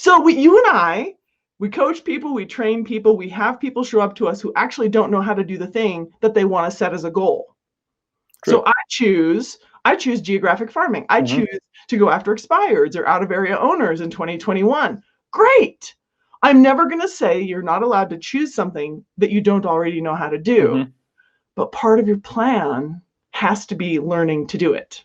So you and I, we coach people, we train people, we have people show up to us who actually don't know how to do the thing that they want to set as a goal. True. So I choose geographic farming. I choose to go after expireds or out of area owners in 2021. Great. I'm never going to say you're not allowed to choose something that you don't already know how to do. But part of your plan has to be learning to do it.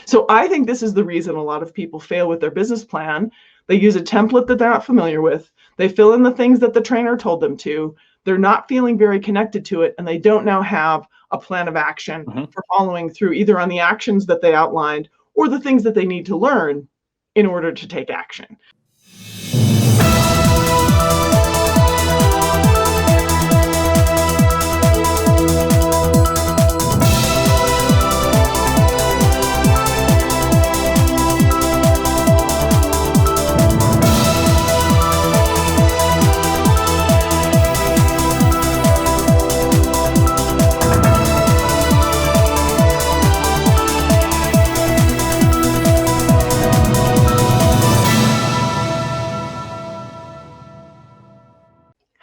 So I think this is the reason a lot of people fail with their business plan. They use a template that they're not familiar with. They fill in the things that the trainer told them to. They're not feeling very connected to it, and they don't now have a plan of action for following through either on the actions that they outlined or the things that they need to learn in order to take action.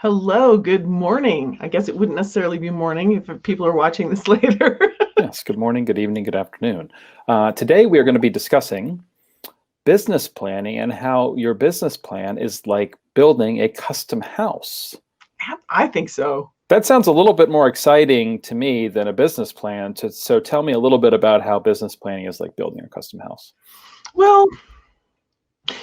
Hello, good morning. I guess it wouldn't necessarily be morning if people are watching this later. Yes, good morning, good evening, good afternoon. Today we are going to be discussing business planning and how your business plan is like building a custom house. I think so. That sounds a little bit more exciting to me than a business plan. So tell me a little bit about how business planning is like building a custom house. Well,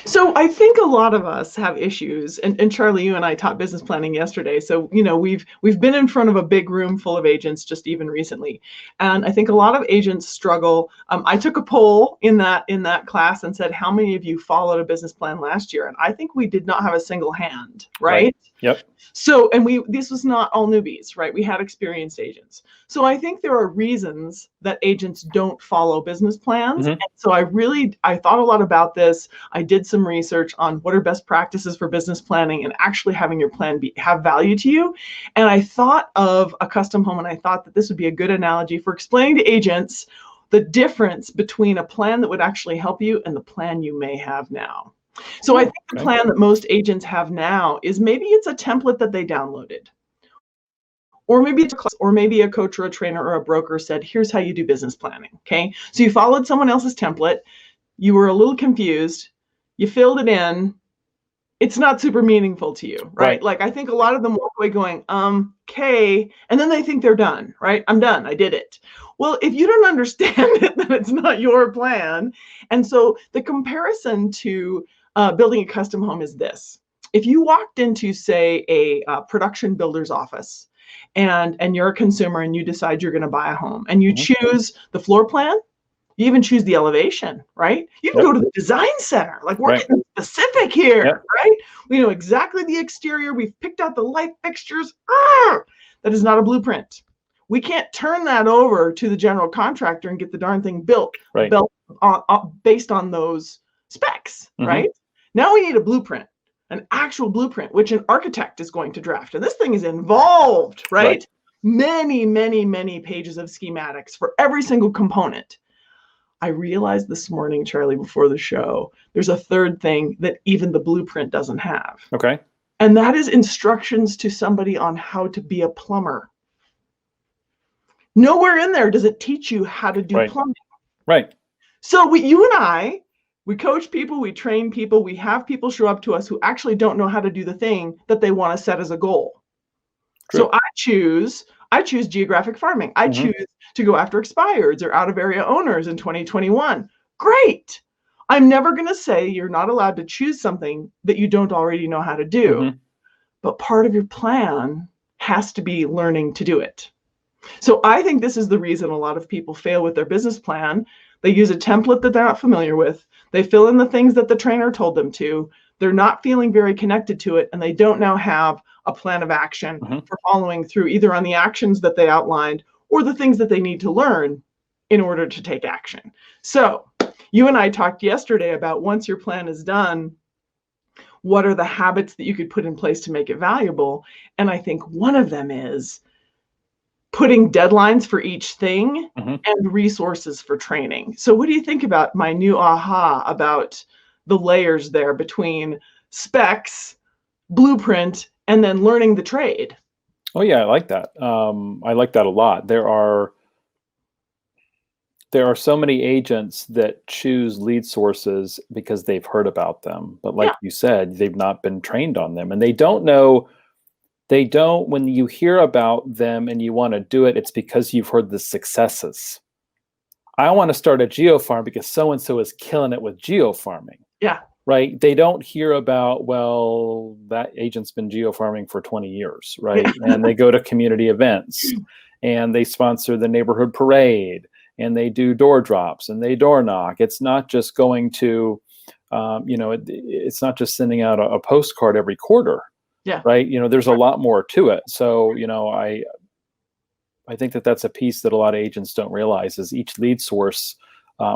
so I think a lot of us have issues, and Charlie, you and I taught business planning yesterday. So, we've been in front of a big room full of agents just even recently. And I think a lot of agents struggle. I took a poll in that class and said, how many of you followed a business plan last year? And I think we did not have a single hand, right? Yep. So, and this was not all newbies, right? We had experienced agents. So I think there are reasons that agents don't follow business plans. And so I thought a lot about this. I did some research on what are best practices for business planning and actually having your plan have value to you. And I thought of a custom home, and I thought that this would be a good analogy for explaining to agents the difference between a plan that would actually help you and the plan you may have now. So I think the plan that most agents have now is maybe it's a template that they downloaded. Or maybe a coach or a trainer or a broker said, here's how you do business planning, okay? So you followed someone else's template, you were a little confused, you filled it in, it's not super meaningful to you, right? Like I think a lot of them walk away going, okay, and then they think they're done, right? I'm done, I did it. Well, if you don't understand it, then it's not your plan. And so the comparison to building a custom home is this. If you walked into, say, a production builder's office, and you're a consumer and you decide you're going to buy a home and you choose the floor plan, you even choose the elevation, right? You can go to the design center. Like we're getting specific here, right? We know exactly the exterior. We've picked out the light fixtures. That is not a blueprint. We can't turn that over to the general contractor and get the darn thing built based on those specs, right? Now we need a blueprint. An actual blueprint, which an architect is going to draft. And this thing is involved, right? Many, many, many pages of schematics for every single component. I realized this morning, Charlie, before the show, there's a third thing that even the blueprint doesn't have. Okay. And that is instructions to somebody on how to be a plumber. Nowhere in there does it teach you how to do plumbing. Right. So you and I, we coach people, we train people, we have people show up to us who actually don't know how to do the thing that they want to set as a goal. So I choose geographic farming. I choose to go after expireds or out of area owners in 2021. Great. I'm never going to say you're not allowed to choose something that you don't already know how to do. But part of your plan has to be learning to do it. So I think this is the reason a lot of people fail with their business plan. They use a template that they're not familiar with. They fill in the things that the trainer told them to. They're not feeling very connected to it, and they don't now have a plan of action for following through either on the actions that they outlined or the things that they need to learn in order to take action. So you and I talked yesterday about once your plan is done, what are the habits that you could put in place to make it valuable? And I think one of them is putting deadlines for each thing and resources for training. So what do you think about my new aha about the layers there between specs, blueprint, and then learning the trade. Oh yeah, I like that. I like that a lot. There are so many agents that choose lead sources because they've heard about them, but like you said, they've not been trained on them, and they don't know. When you hear about them and you want to do it, it's because you've heard the successes. I want to start a geofarm because so-and-so is killing it with geofarming. Yeah. Right. They don't hear about, well, that agent's been geofarming for 20 years. Right. And they go to community events and they sponsor the neighborhood parade and they do door drops and they door knock. It's not just going to, it's not just sending out a postcard every quarter. Yeah. Right. There's a lot more to it. So, I think that that's a piece that a lot of agents don't realize is each lead source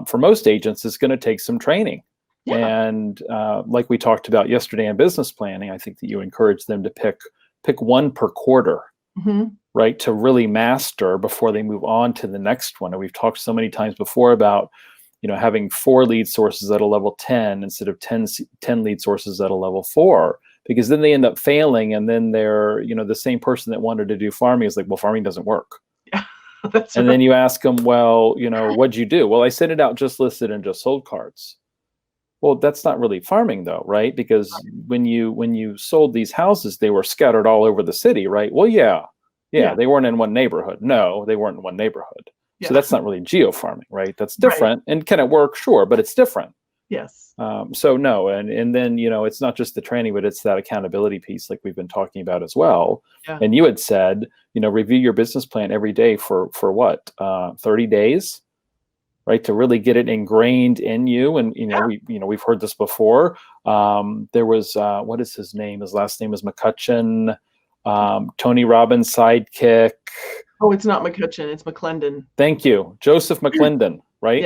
for most agents is going to take some training. Yeah. And like we talked about yesterday in business planning, I think that you encourage them to pick one per quarter, right, to really master before they move on to the next one. And we've talked so many times before about, having 4 lead sources at a level 10 instead of 10 lead sources at a level 4, because then they end up failing. And then they're, the same person that wanted to do farming is like, well, farming doesn't work. Yeah, that's and right. Then you ask them, well, what'd you do? Well, I sent it out just listed and just sold cards. Well, that's not really farming though, right? Because when you sold these houses, they were scattered all over the city, right? Well, yeah, they weren't in one neighborhood. No, they weren't in one neighborhood. Yeah. So that's not really geofarming, right? That's different. Right. And can it work? Sure, but it's different. Yes. So no, and then, it's not just the training, but it's that accountability piece like we've been talking about as well. Yeah. And you had said, review your business plan every day for what, 30 days? Right, to really get it ingrained in you. And we've heard this before. There was what is his name? His last name is McCutcheon. Tony Robbins' sidekick. Oh, it's not McCutcheon. It's McClendon. Thank you, Joseph McClendon. Right.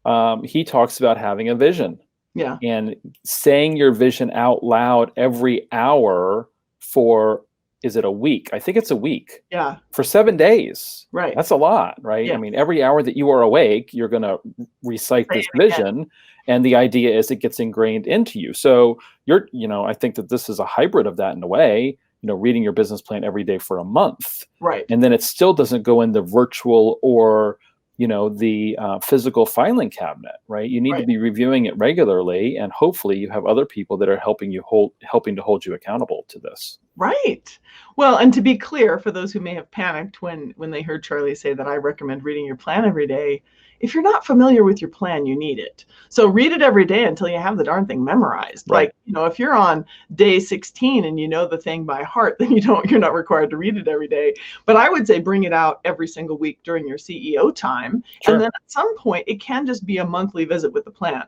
Yes. He talks about having a vision. Yeah. And saying your vision out loud every hour for, is it a week? I think it's a week. Yeah. For 7 days. Right. That's a lot, right? Yeah. I mean, every hour that you are awake, you're going to recite this vision. And the idea is it gets ingrained into you. So I think that this is a hybrid of that in a way, reading your business plan every day for a month. Right. And then it still doesn't go in the virtual or, the physical filing cabinet, right? You need to be reviewing it regularly, and hopefully you have other people that are helping to hold you accountable to this. Right. Well, and to be clear, for those who may have panicked when they heard Charlie say that I recommend reading your plan every day, if you're not familiar with your plan, you need it. So read it every day until you have the darn thing memorized. Right. Like, if you're on day 16 and you know the thing by heart, then you're not required to read it every day. But I would say bring it out every single week during your CEO time. Sure. And then at some point, it can just be a monthly visit with the plan.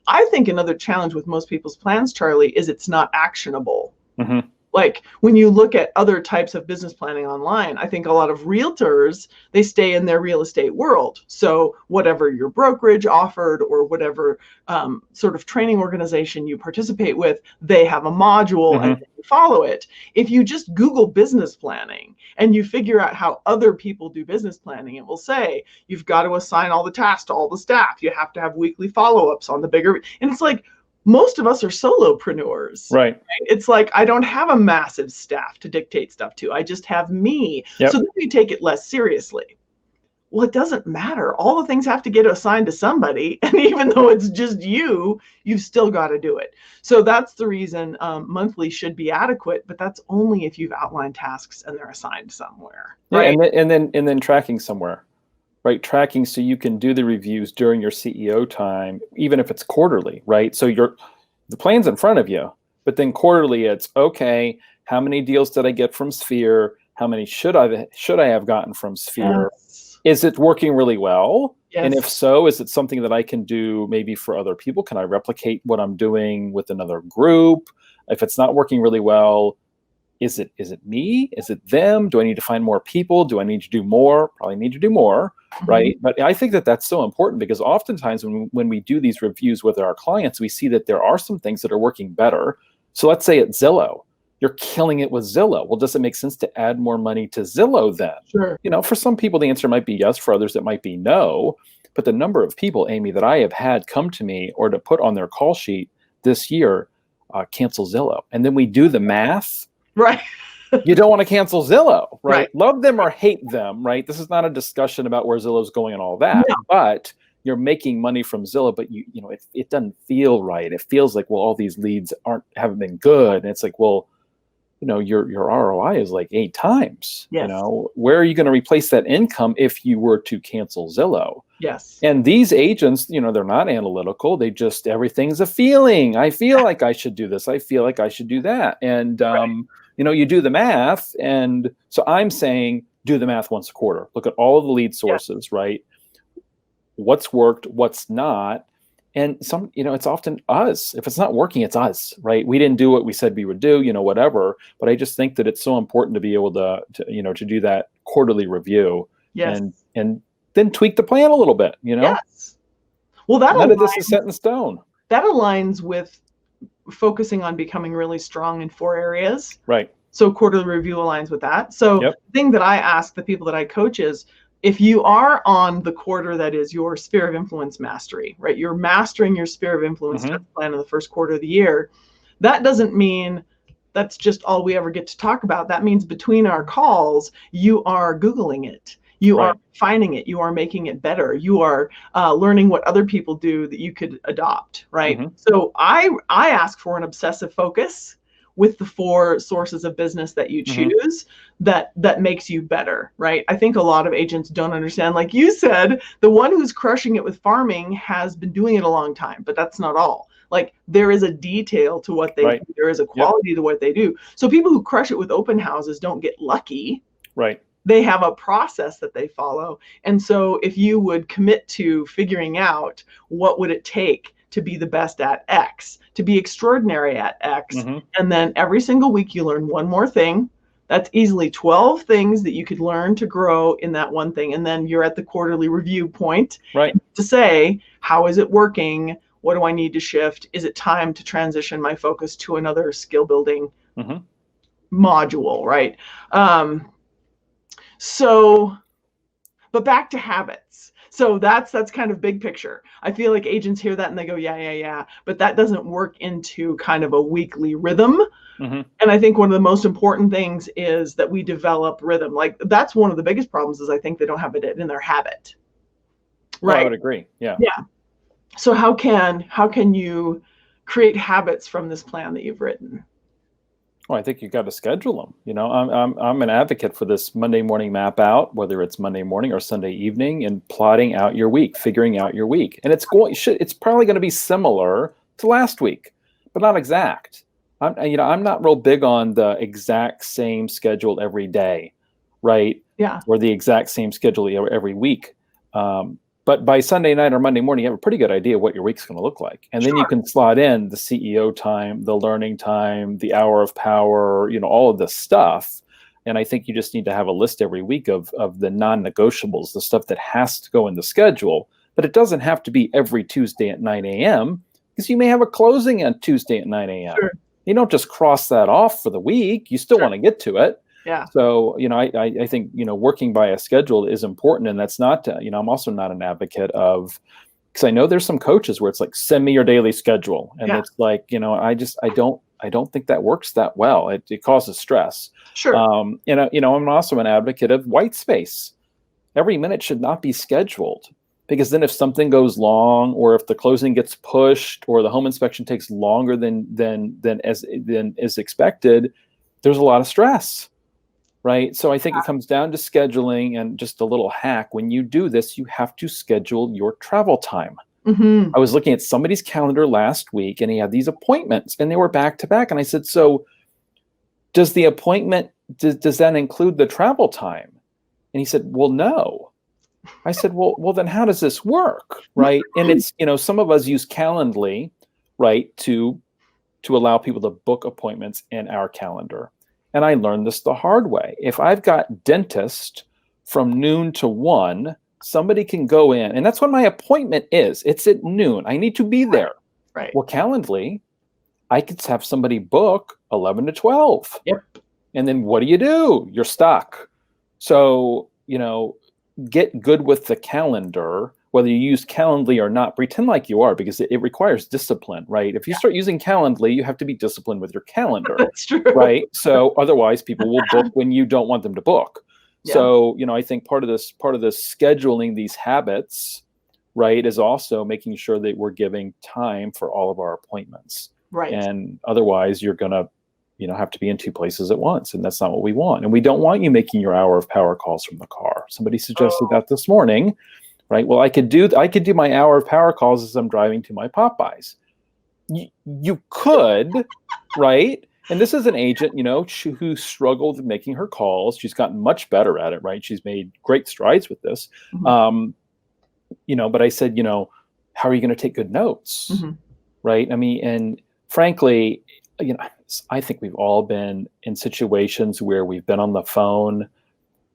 I think another challenge with most people's plans, Charlie, is it's not actionable. Mm-hmm. Like when you look at other types of business planning online, I think a lot of realtors, they stay in their real estate world. So whatever your brokerage offered or whatever sort of training organization you participate with, they have a module and you follow it. If you just Google business planning and you figure out how other people do business planning, it will say you've got to assign all the tasks to all the staff. You have to have weekly follow-ups on the bigger, and it's like, most of us are solopreneurs. Right. It's like, I don't have a massive staff to dictate stuff to. I just have me. Yep. So then we take it less seriously. Well, it doesn't matter. All the things have to get assigned to somebody. And even though it's just you've still got to do it. So that's the reason monthly should be adequate, but that's only if you've outlined tasks and they're assigned somewhere. Right. Yeah, and then tracking somewhere. Right, tracking so you can do the reviews during your CEO time, even if it's quarterly, right? So the plan's in front of you, but then quarterly it's, okay, how many deals did I get from Sphere? How many should I have gotten from Sphere? Yes. Is it working really well? Yes. And if so, is it something that I can do maybe for other people? Can I replicate what I'm doing with another group? If it's not working really well, is it me? Is it them? Do I need to find more people? Do I need to do more? Probably need to do more, right? But I think that that's so important because oftentimes when we do these reviews with our clients, we see that there are some things that are working better. So let's say at Zillow, you're killing it with Zillow. Well, does it make sense to add more money to Zillow then? Sure. For some people, the answer might be yes. For others, it might be no. But the number of people, Amy, that I have had come to me or to put on their call sheet this year, cancel Zillow. And then we do the math. Right. You don't want to cancel Zillow, right? Right. Love them or hate them, right? This is not a discussion about where Zillow's going and all that, No. but you're making money from Zillow, but you know, it doesn't feel right. It feels like, well, all these leads haven't been good. And it's like, well, you know, your ROI is like 8 times. Yes. You know, where are you going to replace that income if you were to cancel Zillow? Yes. And these agents, you know, they're not analytical. They just, everything's a feeling. I feel like I should do this. I feel like I should do that. And, you know, you do the math. And so I'm saying, do the math once a quarter. Look at all of the lead sources, right? What's worked, what's not. And some, you know, it's often us. If it's not working, it's us, right? We didn't do what we said we would do, you know, whatever. But I just think that it's so important to be able to you know, to do that quarterly review. Yes. And then tweak the plan a little bit, you know? Yes. Well, none of this is set in stone. That aligns with focusing on becoming really strong in 4 areas. Right. So quarterly review aligns with that. So the thing that I ask the people that I coach is, if you are on the quarter that is your sphere of influence mastery, right? You're mastering your sphere of influence plan in the first quarter of the year. That doesn't mean that's just all we ever get to talk about. That means between our calls, you are Googling it. You are finding it. You are making it better. You are learning what other people do that you could adopt, right? So I ask for an obsessive focus with the 4 sources of business that you choose that makes you better, right? I think a lot of agents don't understand. Like you said, the one who's crushing it with farming has been doing it a long time, but that's not all. Like there is a detail to what they do. There is a quality to what they do. So people who crush it with open houses don't get lucky. Right. They have a process that they follow. And so if you would commit to figuring out what would it take to be the best at X, to be extraordinary at X, and then every single week you learn one more thing, that's easily 12 things that you could learn to grow in that one thing. And then you're at the quarterly review point to say, how is it working? What do I need to shift? Is it time to transition my focus to another skill building module, right? So, but back to habits. So that's kind of big picture. I feel like agents hear that and they go, yeah. But that doesn't work into kind of a weekly rhythm. And I think one of the most important things is that we develop rhythm. Like that's one of the biggest problems is I think they don't have it in their habit. Right. Well, I would agree. Yeah. Yeah. So how can you create habits from this plan that you've written? Well, I think you got to schedule them. You know, I'm an advocate for this Monday morning map out, whether it's Monday morning or Sunday evening, and plotting out your week, figuring out your week. And it's probably going to be similar to last week, but not exact. I'm not real big on the exact same schedule every day, right? Yeah. Or the exact same schedule every week. But by Sunday night or Monday morning, you have a pretty good idea what your week's going to look like. And then you can slot in the CEO time, the learning time, the hour of power, you know, all of this stuff. And I think you just need to have a list every week of the non-negotiables, the stuff that has to go in the schedule. But it doesn't have to be every Tuesday at 9 a.m. because you may have a closing on Tuesday at 9 a.m. Sure. You don't just cross that off for the week. You still want to get to it. Yeah. So, you know, I think, you know, working by a schedule is important. And that's not, you know, I'm also not an advocate of, because I know there's some coaches where it's like, send me your daily schedule. And it's like, you know, I don't think that works that well. It causes stress. Sure. You know, I'm also an advocate of white space. Every minute should not be scheduled, because then if something goes long, or if the closing gets pushed, or the home inspection takes longer than is expected, there's a lot of stress. Right. So I think it comes down to scheduling, and just a little hack. When you do this, you have to schedule your travel time. I was looking at somebody's calendar last week, and he had these appointments, and they were back to back. And I said, so does the appointment, does that include the travel time? And he said, well, no. I said, well, then how does this work? Right. And it's, you know, some of us use Calendly, right, to allow people to book appointments in our calendar. And I learned this the hard way. If I've got dentist from noon to 1, somebody can go in, and that's when my appointment is. It's at noon. I need to be there. Right. Well, Calendly, I could have somebody book 11 to 12. Yep. And then what do? You're stuck. So, you know, get good with the calendar, whether you use Calendly or not, pretend like you are, because it requires discipline, right? If you start using Calendly, you have to be disciplined with your calendar. That's true. Right? So otherwise people will book when you don't want them to book. Yeah. So, I think part of this scheduling these habits, right, is also making sure that we're giving time for all of our appointments. Right. And otherwise you're going to, have to be in two places at once. And that's not what we want. And we don't want you making your hour of power calls from the car. Somebody suggested that this morning, right? Well, I could do my hour of power calls as I'm driving to my Popeyes. You could, right? And this is an agent, who struggled with making her calls. She's gotten much better at it, right? She's made great strides with this. Mm-hmm. But I said, how are you going to take good notes? Mm-hmm. Right? I mean, and frankly, I think we've all been in situations where we've been on the phone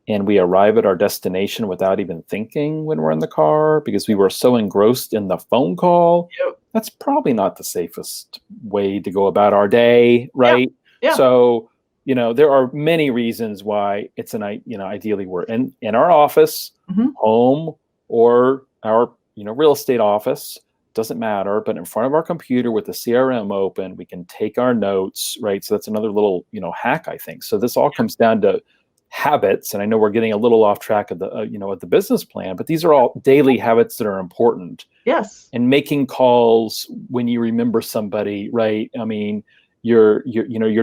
and we arrive at our destination without even thinking when we're in the car because we were so engrossed in the phone call. Yep. That's probably not the safest way to go about our day, right? Yeah. So, there are many reasons why it's ideally we're in our office, home, or our, real estate office. Doesn't matter, but in front of our computer with the CRM open, we can take our notes, right? So that's another little, hack, I think. So this all comes down to habits. And I know we're getting a little off track of the, of the business plan, but these are all daily habits that are important. Yes. And making calls when you remember somebody, right? I mean, you're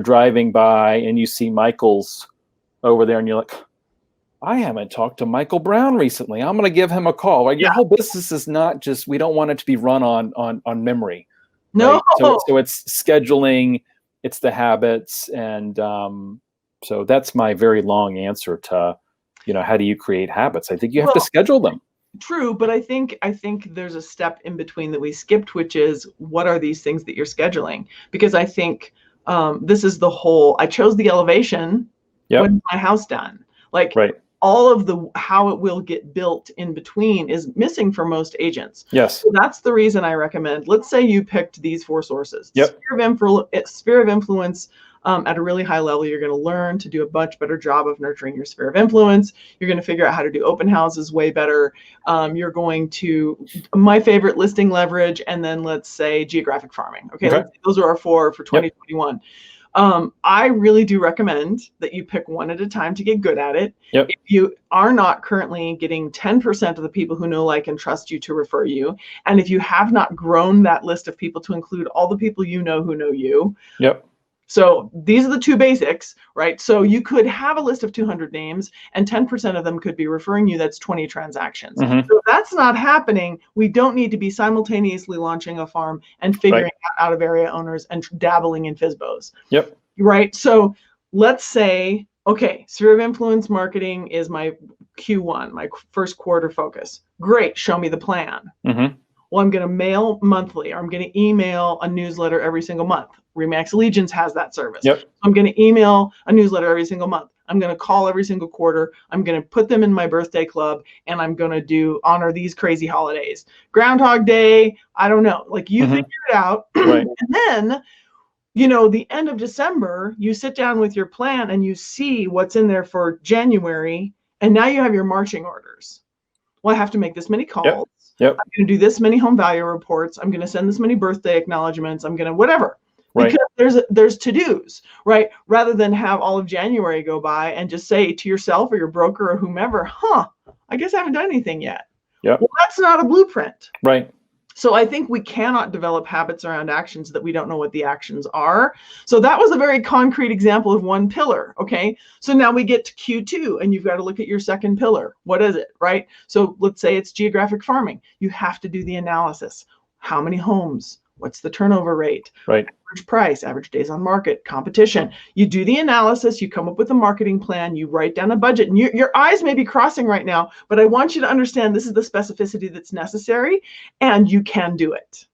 driving by and you see Michael's over there and you're like, I haven't talked to Michael Brown recently. I'm going to give him a call. Right? Your whole business is not just, we don't want it to be run on memory. No. Right? So it's scheduling, it's the habits. And so that's my very long answer to, how do you create habits? I think you have to schedule them. True, but I think there's a step in between that we skipped, which is what are these things that you're scheduling? Because I think this is the whole, I chose the elevation. When's my house done? Like, right. All of the how it will get built in between is missing for most agents. Yes. So that's the reason I recommend, let's say you picked these 4 sources. Yep. Sphere of influence at a really high level, you're going to learn to do a much better job of nurturing your sphere of influence. You're going to figure out how to do open houses way better. You're going to, my favorite, listing leverage, and then let's say geographic farming. Okay. Those are our 4 for 2021. Yep. I really do recommend that you pick one at a time to get good at it. Yep. If you are not currently getting 10% of the people who know, like, and trust you to refer you, and if you have not grown that list of people to include all the people you know who know you. Yep. So these are the 2 basics, right? So you could have a list of 200 names and 10% of them could be referring you. That's 20 transactions. Mm-hmm. So if that's not happening, we don't need to be simultaneously launching a farm and figuring out of area owners and dabbling in FSBOs. Yep. Right. So let's say, okay, sphere of influence marketing is my Q1, my first quarter focus. Great. Show me the plan. Mm-hmm. Well, I'm going to mail monthly, or I'm going to email a newsletter every single month. Remax Allegiance has that service. Yep. I'm going to email a newsletter every single month. I'm going to call every single quarter. I'm going to put them in my birthday club, and I'm going to honor these crazy holidays. Groundhog Day, I don't know. Like, you figure it out. Right. And then, the end of December, you sit down with your plan and you see what's in there for January, and now you have your marching orders. Well, I have to make this many calls. Yep. I'm going to do this many home value reports. I'm going to send this many birthday acknowledgments. I'm going to whatever. Right. Because there's to-dos, right? Rather than have all of January go by and just say to yourself or your broker or whomever, I guess I haven't done anything yet. Yep. Well, that's not a blueprint. Right. So I think we cannot develop habits around actions that we don't know what the actions are. So that was a very concrete example of one pillar. Okay. So now we get to Q2 and you've got to look at your second pillar. What is it? Right. So let's say it's geographic farming. You have to do the analysis. How many homes? What's the turnover rate? Right. Average price, average days on market, competition. You do the analysis, you come up with a marketing plan, you write down a budget, and your eyes may be crossing right now, but I want you to understand this is the specificity that's necessary, and you can do it.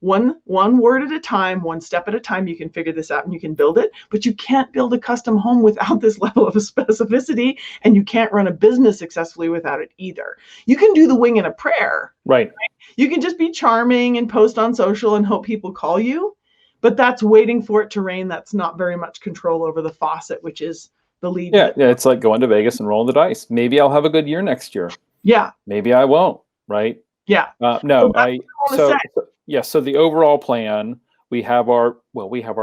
One word at a time, one step at a time, you can figure this out and you can build it, but you can't build a custom home without this level of specificity, and you can't run a business successfully without it either. You can do the wing and a prayer. Right. You can just be charming and post on social and hope people call you, but that's waiting for it to rain. That's not very much control over the faucet, which is the lead. Yeah, it's like going to Vegas and rolling the dice. Maybe I'll have a good year next year. Yeah. Maybe I won't. right? Yeah. No, So that's what I want to say. yeah. So the overall plan, we have our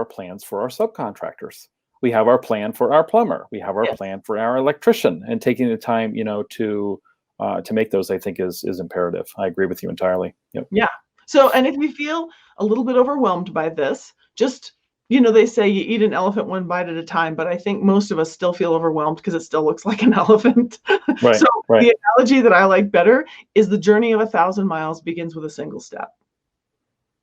plans for our subcontractors. We have our plan for our plumber. We have our Yes. plan for our electrician, and taking the time, to make those, I think is imperative. I agree with you entirely. Yep. Yeah. So, and if you feel a little bit overwhelmed by this, just, they say you eat an elephant one bite at a time, but I think most of us still feel overwhelmed because it still looks like an elephant. Right. So Right. the analogy that I like better is the journey of 1,000 miles begins with a single step.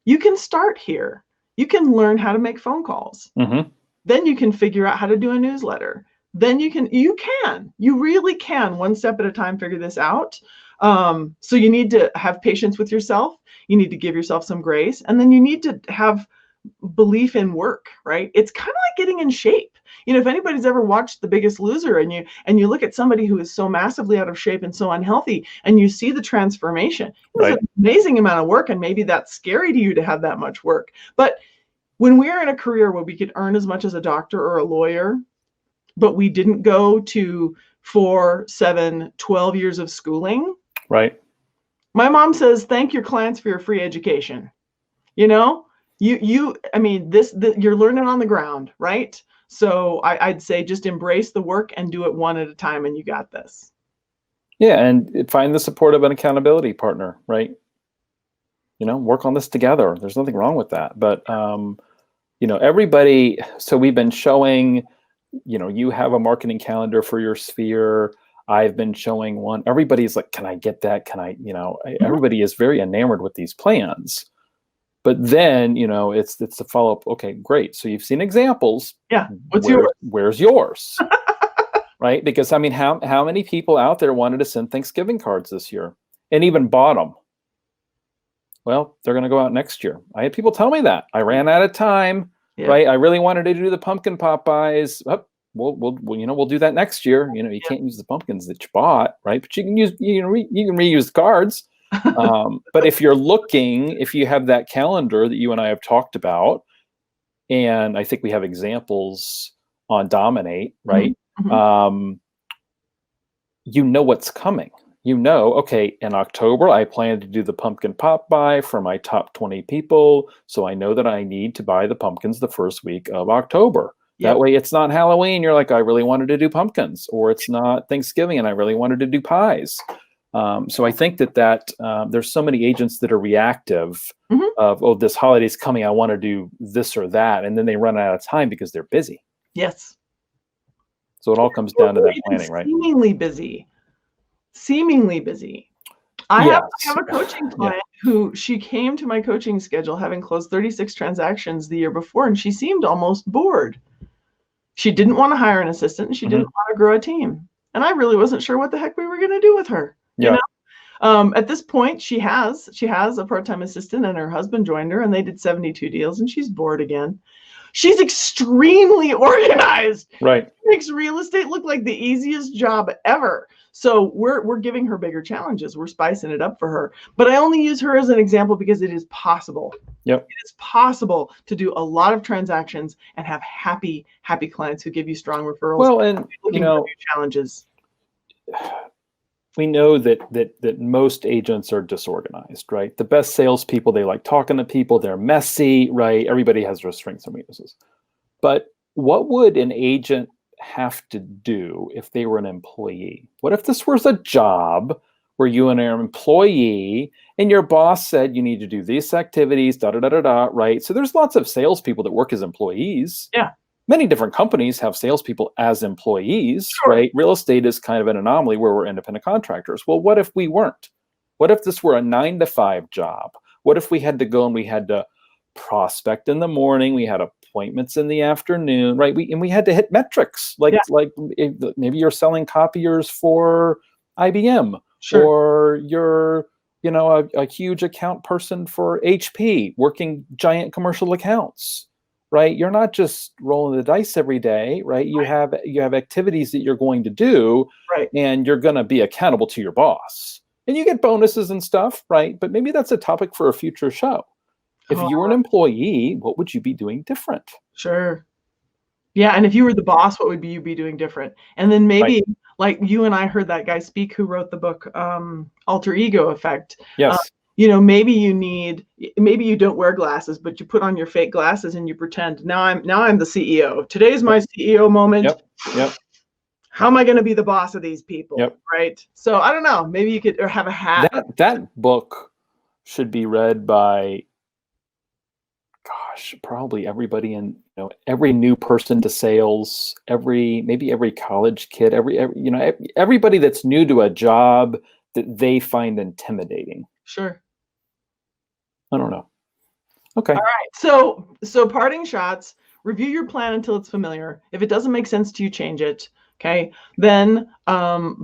You can start here. You can learn how to make phone calls. Mm-hmm. Then you can figure out how to do a newsletter. Then you really can, one step at a time, figure this out. So you need to have patience with yourself. You need to give yourself some grace. And then you need to have belief in work, right? It's kind of like getting in shape. If anybody's ever watched The Biggest Loser, and you look at somebody who is so massively out of shape and so unhealthy, and you see the transformation, it's an amazing amount of work, and maybe that's scary to you to have that much work. But when we're in a career where we could earn as much as a doctor or a lawyer, but we didn't go to 4, 7, 12 years of schooling. Right. My mom says, thank your clients for your free education. You're learning on the ground, right? So I'd say just embrace the work and do it one at a time, and you got this. Yeah. And find the support of an accountability partner, right? Work on this together. There's nothing wrong with that. But, everybody, so we've been showing, you have a marketing calendar for your sphere. I've been showing one. Everybody's like, can I get that? Can I, everybody is very enamored with these plans. But then, it's the follow-up. Okay, great. So you've seen examples. Yeah. Yours? Where's yours? Right? Because how many people out there wanted to send Thanksgiving cards this year and even bought them? Well, they're going to go out next year. I had people tell me that. I ran out of time, right? I really wanted to do the pumpkin pop buys. Oh, we'll do that next year. You can't use the pumpkins that you bought, right? But you can reuse the cards. But if you have that calendar that you and I have talked about, and I think we have examples on Dominate, right? Mm-hmm. What's coming. Okay, in October, I plan to do the pumpkin pop buy for my top 20 people. So I know that I need to buy the pumpkins the first week of October. Yep. That way it's not Halloween. You're like, I really wanted to do pumpkins, or it's not Thanksgiving and I really wanted to do pies. So I think that there's so many agents that are reactive of, oh, this holiday's coming, I want to do this or that. And then they run out of time because they're busy. Yes. So it all comes down to that planning, right? Seemingly busy. I have a coaching client who, she came to my coaching schedule having closed 36 transactions the year before, and she seemed almost bored. She didn't want to hire an assistant, and she didn't want to grow a team. And I really wasn't sure what the heck we were going to do with her. Yeah. At this point, she has a part-time assistant, and her husband joined her, and they did 72 deals, and she's bored again. She's extremely organized. Right. Makes real estate look like the easiest job ever. So we're giving her bigger challenges. We're spicing it up for her. But I only use her as an example because it is possible. Yep. It is possible to do a lot of transactions and have happy clients who give you strong referrals. Well, and looking for new challenges. We know that most agents are disorganized, right? The best salespeople, they like talking to people. They're messy, right? Everybody has their strengths and weaknesses. But what would an agent have to do if they were an employee? What if this was a job where you and an employee and your boss said you need to do these activities, right? So there's lots of salespeople that work as employees. Yeah. Many different companies have salespeople as employees, Sure. right? Real estate is kind of an anomaly where we're independent contractors. Well, what if we weren't? What if this were a 9-to-5 job? What if we had to go and we had to prospect in the morning, we had appointments in the afternoon, right? We had to hit metrics, like maybe you're selling copiers for IBM, Sure. or you're a huge account person for HP, working giant commercial accounts. Right, you're not just rolling the dice every day, right? You have activities that you're going to do, right? And you're going to be accountable to your boss, and you get bonuses and stuff, right? But maybe that's a topic for a future show. If you were an employee, what would you be doing different? Sure. Yeah, and if you were the boss, what would you be doing different? And then maybe Like you and I heard that guy speak who wrote the book Alter Ego Effect. Yes. Maybe you don't wear glasses, but you put on your fake glasses and you pretend now I'm the CEO. Today's my CEO moment. Yep. How am I going to be the boss of these people? Yep. Right. So I don't know. Maybe you could have a hat. That book should be read by, gosh, probably everybody in, every new person to sales, maybe every college kid, everybody that's new to a job that they find intimidating. Sure. I don't know. Okay. All right. So parting shots, review your plan until it's familiar. If it doesn't make sense to you, change it. Okay. Then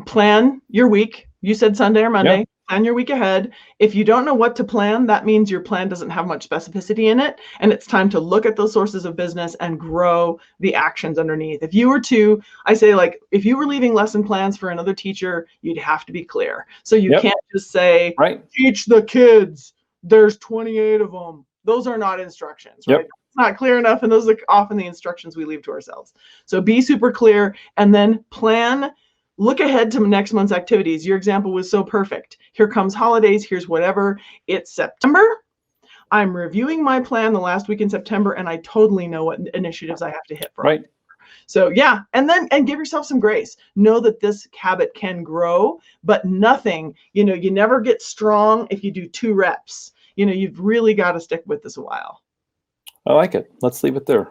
plan your week. You said Sunday or Monday. Yep. Plan your week ahead. If you don't know what to plan, that means your plan doesn't have much specificity in it. And it's time to look at those sources of business and grow the actions underneath. If you were if you were leaving lesson plans for another teacher, you'd have to be clear. So you can't just say, teach the kids. There's 28 of them. Those are not instructions, right? It's not clear enough. And those are often the instructions we leave to ourselves. So be super clear and then plan. Look ahead to next month's activities. Your example was so perfect. Here comes holidays. Here's whatever. It's September. I'm reviewing my plan the last week in September, and I totally know what initiatives I have to hit for. Right. So yeah, and give yourself some grace. Know that this habit can grow, but nothing, you never get strong if you do 2 reps. You've really got to stick with this a while. I like it. Let's leave it there.